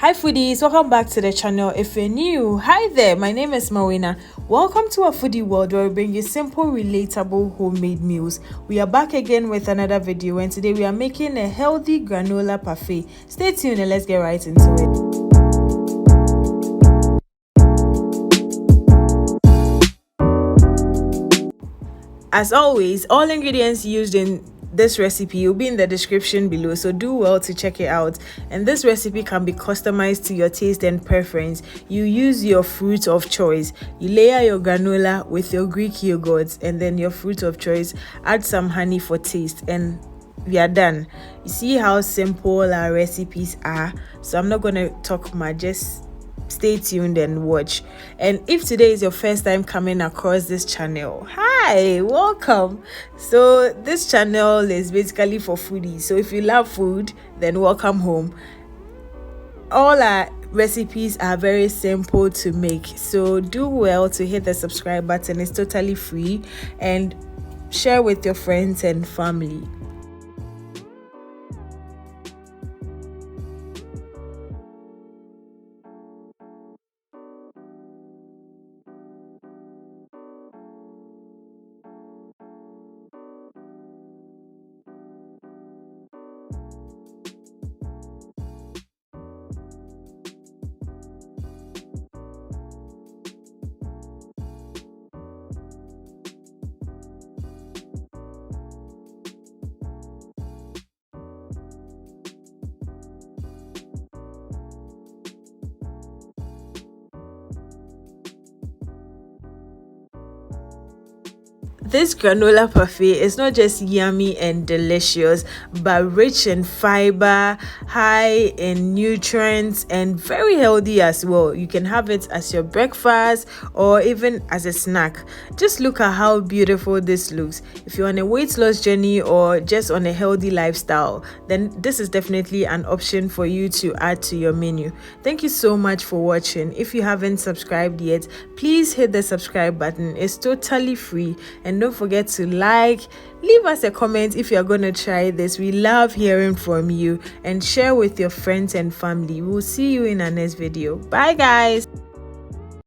Hi foodies, welcome back to the channel. If you're new, hi there, my name is Mawuena. Welcome to a foodie world where we bring you simple, relatable homemade meals. We are back again with another video, and today we are making a healthy granola parfait. Stay tuned and let's get right into it. As always, all ingredients used in this recipe will be in the description below, so do well to check it out. And this recipe can be customized to your taste and preference. You use your fruit of choice. You layer your granola with your Greek yogurt and then your fruit of choice. Add some honey for taste and we are done. You see how simple our recipes are, so I'm not going to talk much, just stay tuned and watch. And if today is your first time coming across this channel, hi, welcome. So this channel is basically for foodies, so if you love food, then welcome home. All our recipes are very simple to make, so do well to hit the subscribe button. It's totally free, and share with your friends and family. This granola parfait is not just yummy and delicious, but rich in fiber, high in nutrients, and very healthy as well. You can have it as your breakfast or even as a snack. Just look at how beautiful this looks. If you're on a weight loss journey or just on a healthy lifestyle, then this is definitely an option for you to add to your menu. Thank you so much for watching. If you haven't subscribed yet, please hit the subscribe button. It's totally free, and don't forget to leave us a comment if you're going to try this. We love hearing from you, and share with your friends and family. We'll see you in our next video. Bye guys.